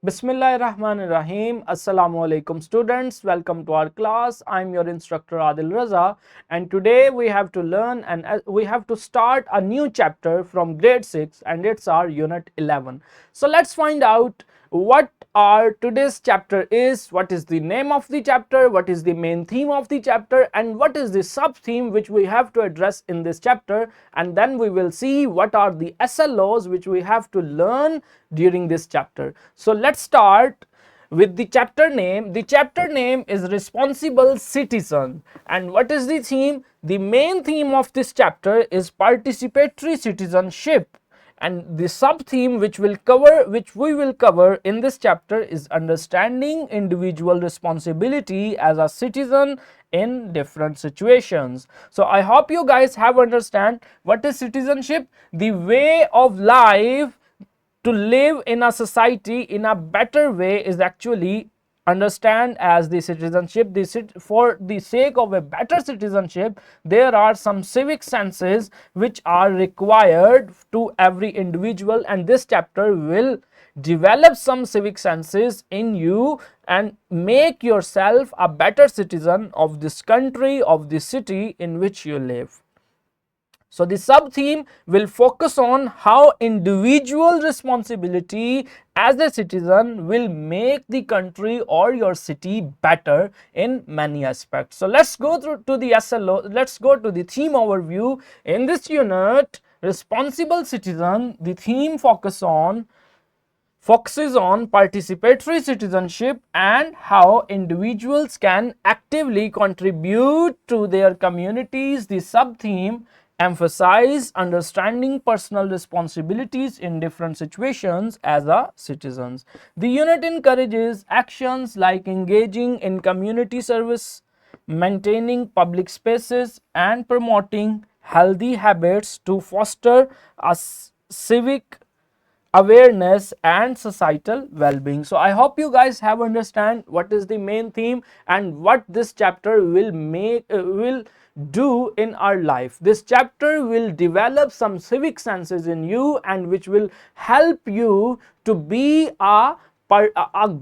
Bismillahirrahmanirrahim. Assalamu alaikum students. Welcome to our class. I'm your instructor Adil Raza, and today we have to learn and we have to start a new chapter from grade 6, and it's our unit 11. So let's find out what our today's chapter is, what is the name of the chapter, what is the main theme of the chapter, and what is the sub theme which we have to address in this chapter. And then we will see what are the SLOs which we have to learn during this chapter. So let's start with the chapter name. The chapter name is Responsible Citizen. And what is the theme? The main theme of this chapter is participatory citizenship, and the sub theme which we will cover in this chapter is understanding individual responsibility as a citizen in different situations. So I hope you guys have understand what is citizenship. The way of life to live in a society in a better way is actually understand as the citizenship. For the sake of a better citizenship, there are some civic senses which are required to every individual, and this chapter will develop some civic senses in you and make yourself a better citizen of this country, of the city in which you live. So the sub theme will focus on how individual responsibility as a citizen will make the country or your city better in many aspects. So let's go through to the SLO. Let's go to the theme overview. In this unit, responsible citizen, the theme focuses on participatory citizenship and how individuals can actively contribute to their communities. The sub theme emphasize understanding personal responsibilities in different situations as a citizens. The unit encourages actions like engaging in community service, maintaining public spaces, and promoting healthy habits to foster a civic awareness and societal well-being. So I hope you guys have understand what is the main theme and what this chapter will do in our life. This chapter will develop some civic senses in you and which will help you to be a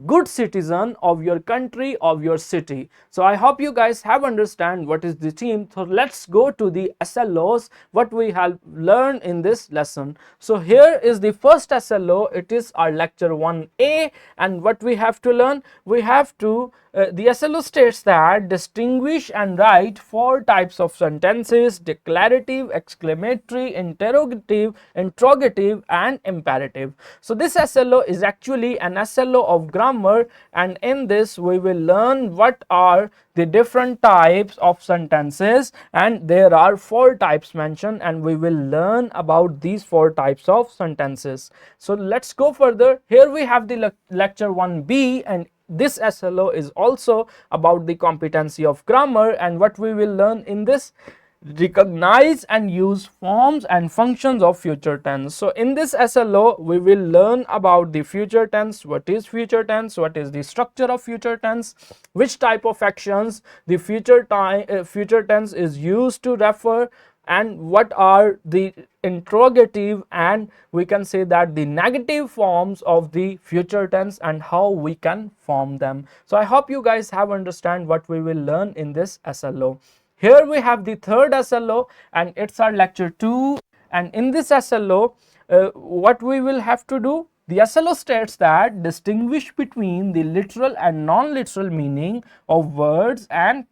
good citizen of your country, of your city. So I hope you guys have understand what is the theme. So let's go to the SLOs, what we have learned in this lesson. So here is the first SLO. It is our lecture 1A, and what we have to learn, we have to the SLO states that distinguish and write four types of sentences: declarative, exclamatory, interrogative, and imperative. So this SLO is actually an SLO of grammar, and in this we will learn what are the different types of sentences, and there are four types mentioned, and we will learn about these four types of sentences. So let's go further. Here we have the lecture 1B, and this SLO is also about the competency of grammar, and what we will learn in this: recognize and use forms and functions of future tense. So in this SLO we will learn about the future tense, what is future tense, what is the structure of future tense, which type of actions the future tense is used to refer, and what are the interrogative and we can say that the negative forms of the future tense and how we can form them. So I hope you guys have understand what we will learn in this SLO. Here we have the third SLO, and it's our lecture 2, and in this SLO what we will have to do, the SLO states that distinguish between the literal and non-literal meaning of words and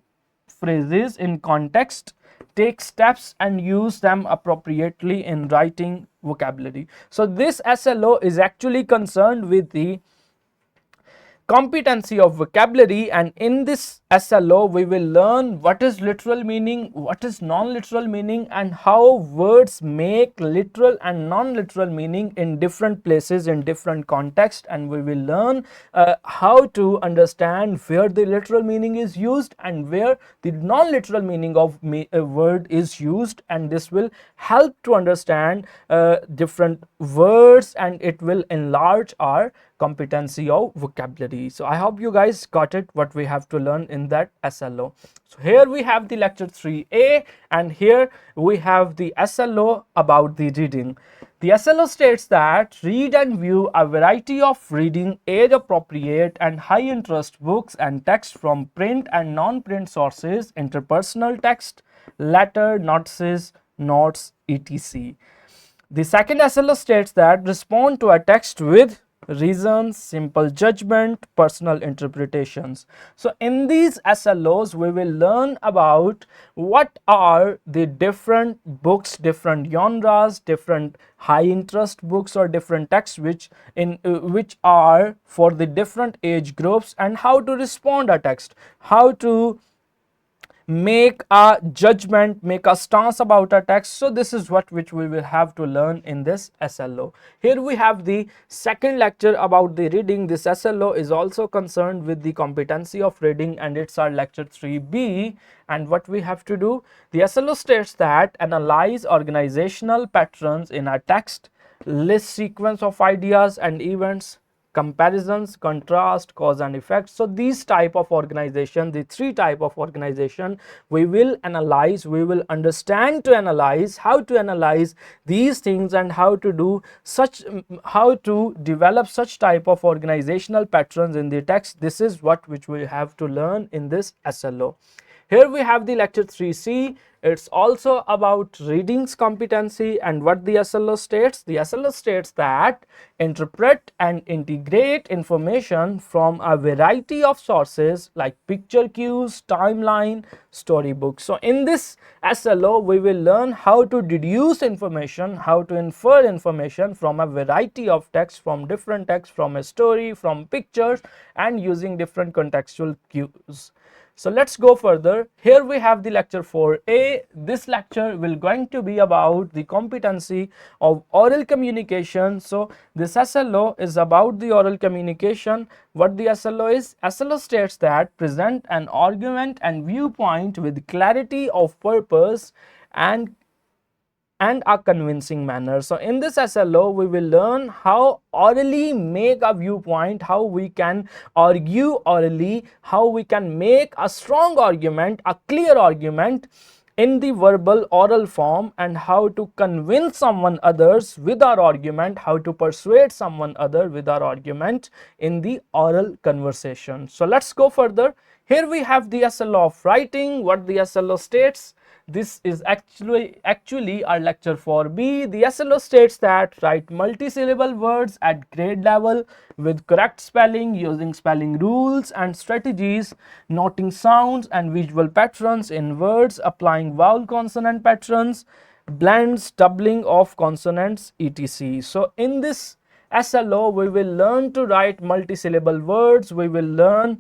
phrases in context, take steps and use them appropriately in writing vocabulary. So this SLO is actually concerned with the competency of vocabulary, and in this SLO we will learn what is literal meaning, what is non-literal meaning, and how words make literal and non-literal meaning in different places, in different context, and we will learn how to understand where the literal meaning is used and where the non-literal meaning of a word is used, and this will help to understand different words, and it will enlarge our competency of vocabulary. So I hope you guys got it what we have to learn in that SLO. So here we have the lecture 3A, and here we have the SLO about the reading. The SLO states that read and view a variety of reading age appropriate and high interest books and text from print and non-print sources, interpersonal text, letter, notes, etc. The second SLO states that respond to a text with reasons, simple judgment, personal interpretations. So in these SLOs we will learn about what are the different books, different genres, different high interest books or different texts which are for the different age groups, and how to respond a text, how to make a judgment, make a stance about a text. So this is what which we will have to learn in this SLO. Here we have the second lecture about the reading. This SLO is also concerned with the competency of reading, and it's our lecture 3B. And what we have to do, the SLO states that analyze organizational patterns in a text, list sequence of ideas and events, comparisons, contrast, cause and effect. So these type of organization, the three type of organization we will analyze, we will understand to analyze, how to analyze these things and how to do such, how to develop such type of organizational patterns in the text. This is what which we have to learn in this SLO. Here we have the lecture 3C. It's also about readings competency, and what the SLO states. The SLO states that interpret and integrate information from a variety of sources like picture cues, timeline, storybooks. So in this SLO we will learn how to deduce information, how to infer information from a variety of texts, from different texts, from a story, from pictures, and using different contextual cues. So let's go further. Here we have the lecture 4A. This lecture will going to be about the competency of oral communication. So this SLO is about the oral communication. What the SLO is? SLO states that present an argument and viewpoint with clarity of purpose and a convincing manner. So in this SLO we will learn how orally make a viewpoint, how we can argue orally, how we can make a strong argument, a clear argument in the verbal oral form, and how to convince someone others with our argument, how to persuade someone other with our argument in the oral conversation. So let's go further. Here we have the SLO of writing. What the SLO states, this is actually our lecture 4B. The SLO states that write multisyllable words at grade level with correct spelling, using spelling rules and strategies, noting sounds and visual patterns in words, applying vowel consonant patterns, blends, doubling of consonants, etc. So in this SLO we will learn to write multisyllable words. We will learn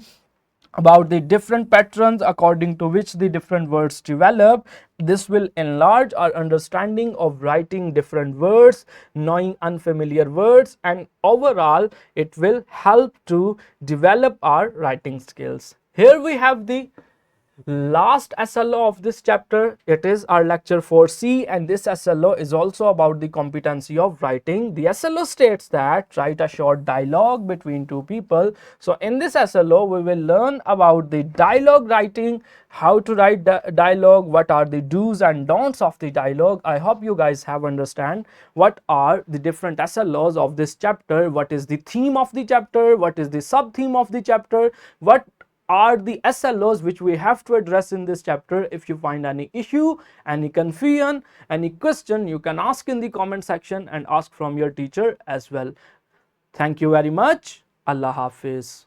about the different patterns according to which the different words develop. This will enlarge our understanding of writing different words, knowing unfamiliar words, and overall it will help to develop our writing skills. Here we have the last SLO of this chapter. It is our lecture 4C, and this SLO is also about the competency of writing. The SLO states that write a short dialogue between two people. So in this SLO we will learn about the dialogue writing, how to write dialogue, what are the do's and don'ts of the dialogue. I hope you guys have understand what are the different SLOs of this chapter, what is the theme of the chapter, what is the sub theme of the chapter, what are the SLOs which we have to address in this chapter. If you find any issue, any confusion, any question, you can ask in the comment section and ask from your teacher as well. Thank you very much. Allah Hafiz.